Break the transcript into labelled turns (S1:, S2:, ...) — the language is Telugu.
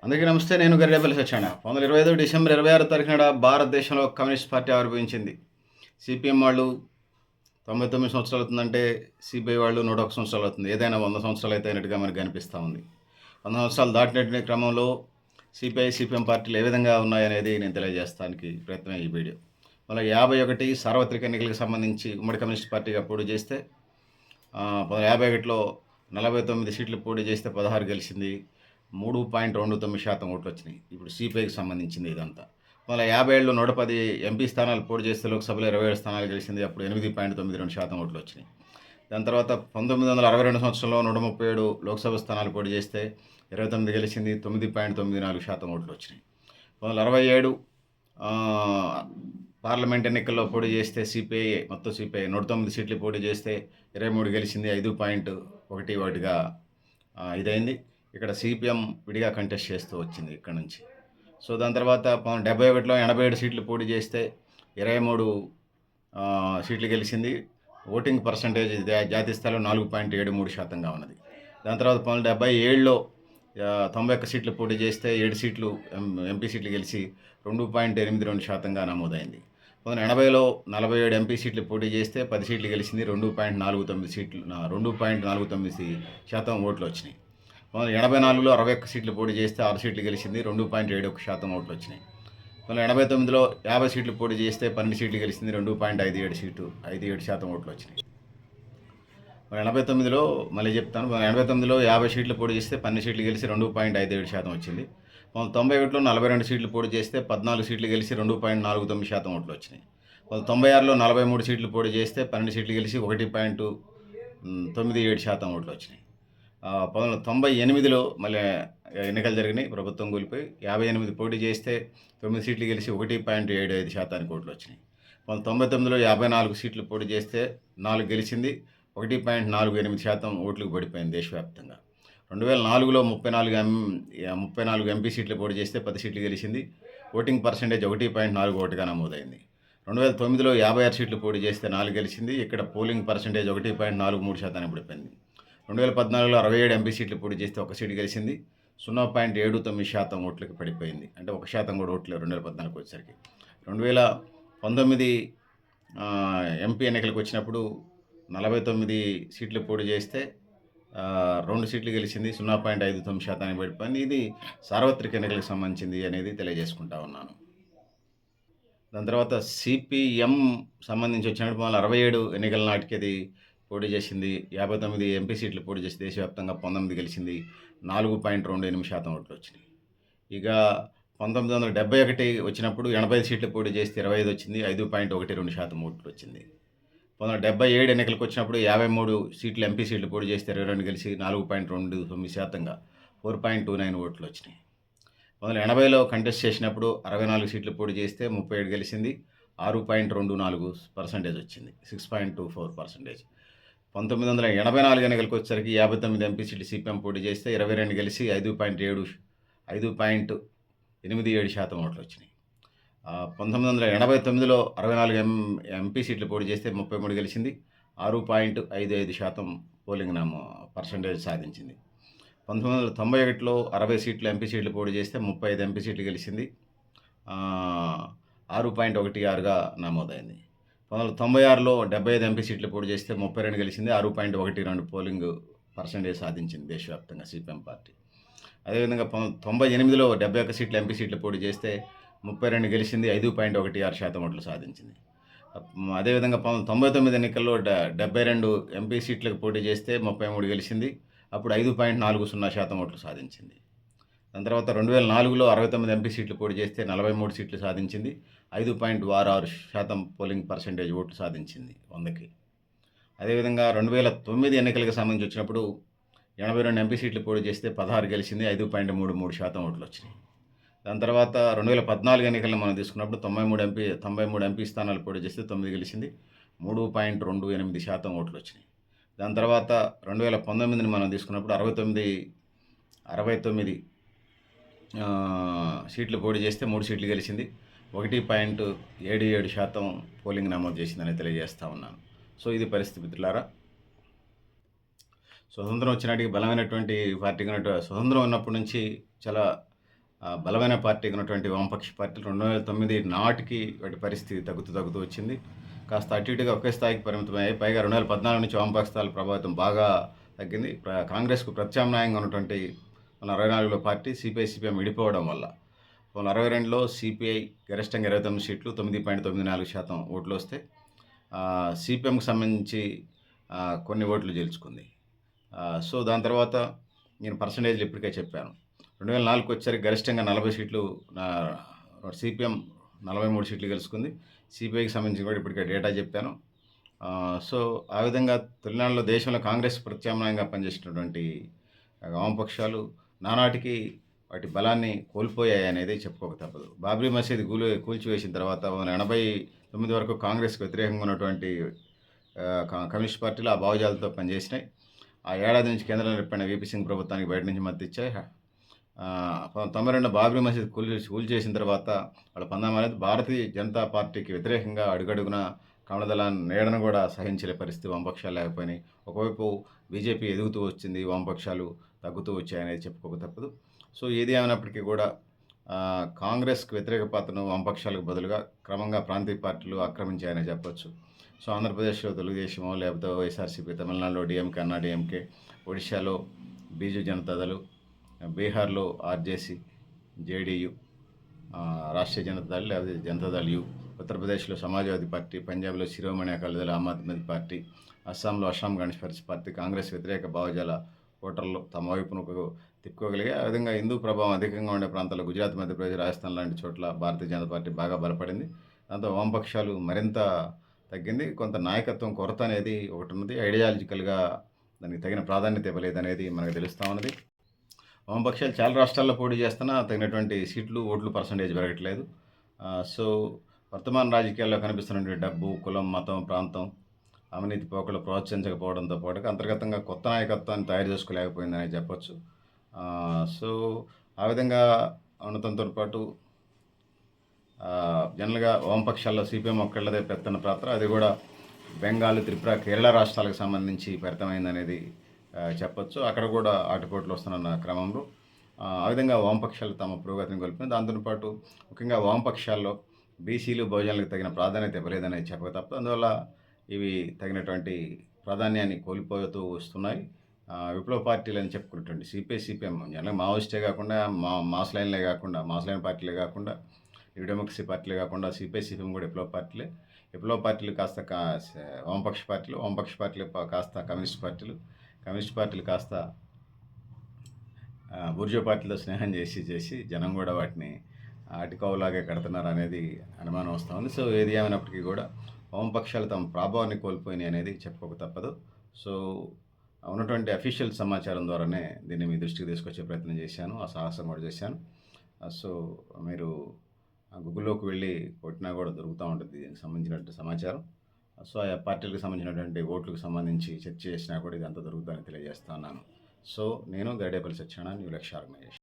S1: అందరికీ నమస్తే. నేను గరిడేపల్లి సత్యనారాయణ. 2025 డిసెంబర్ 26 తారీఖున భారతదేశంలో కమ్యూనిస్ట్ పార్టీ ఆవిర్భవించింది. సిపిఎం వాళ్ళు 99 సంవత్సరాలు అవుతుందంటే, సిపిఐ వాళ్ళు 101 సంవత్సరాలు అవుతుంది. ఏదైనా 100 సంవత్సరాలు అయితే అయినట్టుగా మనకు కనిపిస్తూ ఉంది. 100 సంవత్సరాలు దాటినటువంటి క్రమంలో సిపిఐ, సిపిఎం పార్టీలు ఏ విధంగా ఉన్నాయనేది నేను తెలియజేస్తానికి ప్రయత్నమే ఈ వీడియో. మళ్ళీ 51 సార్వత్రిక ఎన్నికలకు సంబంధించి ఉమ్మడి కమ్యూనిస్ట్ పార్టీగా పోటీ చేస్తే 1951లో 49 సీట్లు పోటీ చేస్తే 16 గెలిచింది. 3.29% ఓట్లు వచ్చినాయి. ఇప్పుడు సిపిఐకి సంబంధించింది ఇదంతా. మళ్ళీ 57లో 110 ఎంపీ స్థానాలు పోటీ చేస్తే లోక్సభలో 27 స్థానాలు గెలిచింది. అప్పుడు 8.92% ఓట్లు వచ్చినాయి. దాని తర్వాత 1962 సంవత్సరంలో 137 లోక్సభ స్థానాలు పోటీ చేస్తే 29 గెలిచింది. 9.94% ఓట్లు వచ్చినాయి. 1967 పార్లమెంట్ ఎన్నికల్లో పోటీ చేస్తే సిపిఐ 109 సీట్లు పోటీ చేస్తే 23 గెలిచింది. 5.11గా ఇదైంది. ఇక్కడ సిపిఎం విడిగా కంటెస్ట్ చేస్తూ వచ్చింది ఇక్కడ నుంచి. సో దాని తర్వాత 1971లో 87 సీట్లు పోటీ చేస్తే 23 సీట్లు గెలిచింది. ఓటింగ్ పర్సంటేజ్ జాతీయ స్థాయిలో 4.73%గా ఉన్నది. దాని తర్వాత 1977లో 91 సీట్లు పోటీ చేస్తే 7 సీట్లు ఎంపీ సీట్లు గెలిచి 2.82%గా నమోదైంది. 1980లో 47 ఎంపీ సీట్లు పోటీ చేస్తే 10 సీట్లు గెలిచింది. 2.49% ఓట్లు వచ్చినాయి. 1984లో 61 సీట్లు పోటీ చేస్తే 6 సీట్లు గెలిచింది. 2.71% ఓట్లు వచ్చినాయి. 1989లో 50 సీట్లు పోటీ చేస్తే 12 సీట్లు గెలిచింది. 2.57% ఓట్లు వచ్చినాయి. 1989లో మళ్ళీ చెప్తాను. 1989లో 50 సీట్లు పోటీ చేస్తే 12 సీట్లు గెలిచి 2.57% వచ్చింది. 1991లో 42 సీట్లు పోటీ చేస్తే 14 సీట్లు గెలిచి 2.49% ఓట్లు వచ్చినాయి. 1996లో 43 సీట్లు పోటీ చేస్తే 12 సీట్లు గెలిచి 1.97% ఓట్లు వచ్చినాయి. 1998లో మళ్ళీ ఎన్నికలు జరిగినాయి. ప్రభుత్వం కూలిపోయి 58 పోటీ చేస్తే 9 సీట్లు గెలిచి 1.75% ఓట్లు వచ్చినాయి. 1999లో 54 సీట్లు పోటీ చేస్తే 4 గెలిచింది. 1.48% ఓట్లకు పడిపోయింది దేశవ్యాప్తంగా. 2004లో 34 ఎంపీ సీట్లు పోటీ చేస్తే 10 సీట్లు గెలిచింది. ఓటింగ్ పర్సంటేజ్ 1.41గా నమోదైంది. 2009లో 56 సీట్లు పోటీ చేస్తే 4 గెలిచింది. ఇక్కడ పోలింగ్ పర్సంటేజ్ 1.43% పడిపోయింది. 2014లో 67 ఎంపీ సీట్లు పోటీ చేస్తే 1 సీటు గెలిచింది. 0.79% ఓట్లకి పడిపోయింది. అంటే 1% కూడా ఓట్లేదు 2014 వచ్చేసరికి. 2019 ఎంపీ ఎన్నికలకు వచ్చినప్పుడు 49 సీట్లు పోటీ చేస్తే 2 సీట్లు గెలిచింది. 0.59% పడిపోయింది. ఇది సార్వత్రిక ఎన్నికలకు సంబంధించింది అనేది తెలియజేసుకుంటా ఉన్నాను. దాని తర్వాత సిపిఎం సంబంధించి వచ్చినప్పుడు 67 ఎన్నికల నాటికి అది పోటీ చేసింది. 59 ఎంపీ సీట్లు పోటీ చేసి దేశవ్యాప్తంగా 19 గెలిచింది. 4.28% ఓట్లు వచ్చినాయి. ఇక 1971 వచ్చినప్పుడు 80 సీట్లు పోటీ చేస్తే 25 వచ్చింది. 5.12% ఓట్లు వచ్చింది. 1977 ఎన్నికలకు వచ్చినప్పుడు 53 సీట్లు ఎంపీ సీట్లు పోటీ చేస్తే 22 గెలిచి 4.29%గా 4.29 ఓట్లు వచ్చినాయి. 1980లో కంటెస్ట్ చేసినప్పుడు 64 సీట్లు పోటీ చేస్తే 37 గెలిచింది. 6.24% వచ్చింది. 6.24%. 1984 ఎన్నికలకు వచ్చేసరికి 59 ఎంపీ సీట్లు సిపిఎం పోటీ చేస్తే 22 గెలిచి 5.87% ఓట్లు వచ్చినాయి. 1989లో 64 ఎంపీ సీట్లు పోటీ చేస్తే 33 గెలిచింది. 6.55% పోలింగ్ పర్సంటేజ్ సాధించింది. 1991లో 60 సీట్లు ఎంపీ సీట్లు పోటీ చేస్తే 35 ఎంపీ సీట్లు గెలిచింది. 6.16గా నమోదైంది. 1996లో 75 ఎంపీ సీట్లు పోటీ చేస్తే 32 గెలిచింది. 6.12 పోలింగ్ పర్సంటేజ్ సాధించింది దేశవ్యాప్తంగా సిపిఎం పార్టీ. అదేవిధంగా 98లో 71 సీట్లు ఎంపీ సీట్లు పోటీ చేస్తే 32 గెలిచింది. 5.16% ఓట్లు సాధించింది. అదేవిధంగా 99 ఎన్నికల్లో 72 ఎంపీ సీట్లకు పోటీ చేస్తే 33 గెలిచింది. అప్పుడు 5.40% ఓట్లు సాధించింది. దాని తర్వాత 2004లో 69 ఎంపీ సీట్లు పోటీ చేస్తే 43 సీట్లు సాధించింది. 5.66% పోలింగ్ పర్సంటేజ్ ఓట్లు సాధించింది 100కి. అదేవిధంగా 2009 ఎన్నికలకు సంబంధించి వచ్చినప్పుడు 82 ఎంపీ సీట్లు పోటీ చేస్తే 16 గెలిచింది. 5.33% ఓట్లు వచ్చినాయి. దాని తర్వాత 2014 ఎన్నికలను మనం తీసుకున్నప్పుడు 93 ఎంపీ స్థానాలు పోటీ చేస్తే 9 గెలిచింది. 3.28% ఓట్లు వచ్చినాయి. దాని తర్వాత 2019ని మనం తీసుకున్నప్పుడు 69 సీట్లు పోటీ చేస్తే 3 సీట్లు గెలిచింది. 1.77% పోలింగ్ నమోదు చేసిందని తెలియజేస్తూ ఉన్నాను. సో ఇది పరిస్థితి మిత్రులారా. స్వతంత్రం వచ్చినాటికి బలమైనటువంటి పార్టీగా స్వతంత్రం ఉన్నప్పటి నుంచి చాలా బలమైన పార్టీగా ఉన్నటువంటి వామపక్ష పార్టీలు 2009 నాటికి వాటి పరిస్థితి తగ్గుతూ వచ్చింది. కాస్త అటు ఇటుగా ఒకే స్థాయికి పరిమితమయ్యాయి. పైగా 2014 నుంచి వామపక్షాల ప్రభావితం బాగా తగ్గింది. కాంగ్రెస్‌కు ప్రత్యామ్నాయంగా ఉన్నటువంటి మన 24లో పార్టీ సిపిఐ, విడిపోవడం వల్ల 2022లో సిపిఐ గరిష్టంగా 29 సీట్లు 9.94% ఓట్లొస్తే సిపిఎంకి సంబంధించి కొన్ని ఓట్లు గెలుచుకుంది. సో, దాని తర్వాత నేను పర్సెంటేజ్‌లు ఇప్పటికే చెప్పాను. 2004కి వచ్చేసరికి గరిష్టంగా 40 సీట్లు సిపిఎం 43 సీట్లు గెలుచుకుంది. సిపిఐకి సంబంధించి కూడా ఇప్పటికే డేటా చెప్పాను. సో, ఆ విధంగా తొలినాళ్ళలో దేశంలో కాంగ్రెస్ ప్రత్యామ్నాయంగా పనిచేసినటువంటి వామపక్షాలు నానాటికి వాటి బలాన్ని కోల్పోయాయనేది చెప్పుకోక తప్పదు. బాబ్రీ మసీదు కూల్చివేసిన తర్వాత 1989 వరకు కాంగ్రెస్‌కి వ్యతిరేకంగా ఉన్నటువంటి కమ్యూనిస్ట్ పార్టీలు ఆ భావజాలతో పనిచేసినాయి. ఆ ఏడాది నుంచి కేంద్రంలో ఏర్పడిన వీపీ సింగ్ ప్రభుత్వానికి బయట నుంచి మద్దతిచ్చాయి. 92 బాబ్రీ మసీద్ కూల్చేసిన తర్వాత వాళ్ళ పందాం అనేది భారతీయ జనతా పార్టీకి వ్యతిరేకంగా అడుగడుగున కమలదళ నీడను కూడా సహించలే పరిస్థితి వామపక్షాలు లేకపోయినాయి. ఒకవైపు బీజేపీ ఎదుగుతూ వచ్చింది, వామపక్షాలు తగ్గుతూ వచ్చాయనేది చెప్పుకోక తప్పదు. సో, ఏది ఏమైనప్పటికీ కూడా కాంగ్రెస్‌కి వ్యతిరేక పాత్రను వామపక్షాలకు బదులుగా క్రమంగా ప్రాంతీయ పార్టీలు ఆక్రమించాయని చెప్పొచ్చు. సో, ఆంధ్రప్రదేశ్లో తెలుగుదేశమో లేకపోతే వైఎస్ఆర్సీపీ, తమిళనాడులో డీఎంకే, అన్నా డీఎంకే, ఒడిశాలో బీజూ జనతాదళ్, బీహార్లో ఆర్జేసీ, జేడీయూ, రాష్ట్రీయ జనతాదళ్ లేకపోతే జనతాదళ్ యు, ఉత్తరప్రదేశ్లో సమాజ్వాదీ పార్టీ, పంజాబ్లో శిరోమణి అకాలీదళ్ ఆమ్ ఆద్మీ పార్టీ, అస్సాంలో అస్సాం గణ పరిషత్ పార్టీ కాంగ్రెస్ వ్యతిరేక భావజాల ఓటర్లు తమ వైపునకు తిప్పుకోగలిగాయి. ఆ విధంగా హిందూ ప్రభావం అధికంగా ఉండే ప్రాంతాల్లో గుజరాత్, మధ్యప్రదేశ్, రాజస్థాన్ లాంటి చోట్ల భారతీయ జనతా పార్టీ బాగా బలపడింది. దాంతో వామపక్షాలు మరింత తగ్గింది. కొంత నాయకత్వం కొరత అనేది ఒకటి ఉన్నది. ఐడియాలజికల్గా దానికి తగిన ప్రాధాన్యత ఇవ్వలేదనేది మనకు తెలుస్తూ ఉన్నది. వామపక్షాలు చాలా రాష్ట్రాల్లో పోటీ చేస్తున్నా తగినటువంటి సీట్లు, ఓట్లు పర్సంటేజ్ పెరగట్లేదు. సో, వర్తమాన రాజకీయాల్లో కనిపిస్తున్నటువంటి డబ్బు, కులం, మతం, ప్రాంతం, అవినీతి పోకలు ప్రోత్సహించకపోవడంతో పాటుగా అంతర్గతంగా కొత్త నాయకత్వాన్ని తయారు చేసుకోలేకపోయిందని చెప్పొచ్చు. సో, ఆ విధంగా ఉండటంతో పాటు జనరల్గా వామపక్షాల్లో సిపిఎం ఒక్కళ్ళదే పెత్తన పాత్ర, అది కూడా బెంగాల్, త్రిపుర, కేరళ రాష్ట్రాలకు సంబంధించి పరిమితమైందనేది చెప్పొచ్చు. అక్కడ కూడా ఆటుపోట్లు వస్తున్న క్రమంలో ఆ విధంగా వామపక్షాలు తమ పురోగతిని కోల్పోయింది. దాంతోపాటు ముఖ్యంగా వామపక్షాల్లో బీసీలు, బహుజనులకు తగిన ప్రాధాన్యత ఇవ్వలేదనేది చెప్పక తప్పదు. అందువల్ల ఇవి తగినటువంటి ప్రాధాన్యాన్ని కోల్పోతూ వస్తున్నాయి. విప్లవ పార్టీలు అని చెప్పుకున్నటువంటి సిపిఐ, సిపిఎం జనరల్గా మావోయిస్టే కాకుండా మాస్ లైన్ పార్టీలే కాకుండా న్యూ డెమోక్రసీ పార్టీలే కాకుండా సిపిఐ, సిపిఎం కూడా విప్లవ పార్టీలే. విప్లవ పార్టీలు కాస్త వామపక్ష పార్టీలు, వామపక్ష పార్టీలు కాస్త కమ్యూనిస్ట్ పార్టీలు, కమ్యూనిస్ట్ పార్టీలు కాస్త బూర్జో పార్టీలతో స్నేహం చేసి జనం కూడా వాటిని అటికోవలాగే కడుతున్నారు అనేది అనుమానం వస్తూ ఉంది. సో, ఏది ఏమైనప్పటికీ కూడా వామపక్షాలు తమ ప్రభావాన్ని కోల్పోయినాయి అనేది చెప్పుకోక తప్పదు. సో, ఉన్నటువంటి అఫీషియల్ సమాచారం ద్వారానే దీన్ని మీ దృష్టికి తీసుకొచ్చే ప్రయత్నం చేశాను. ఆ సాహసం కూడా చేశాను. సో, మీరు గూగుల్లోకి వెళ్ళి కొట్టినా కూడా దొరుకుతూ ఉంటుంది దీనికి సంబంధించినటువంటి సమాచారం. సో, ఆ పార్టీలకు సంబంధించినటువంటి ఓట్లకు సంబంధించి చర్చ చేసినా కూడా ఇదంతా దొరుకుతుందని తెలియజేస్తున్నాను. సో, నేను గరిడేపల్లి సత్యనారాయణ, న్యూ లక్ష్య ఆర్గనైజేషన్.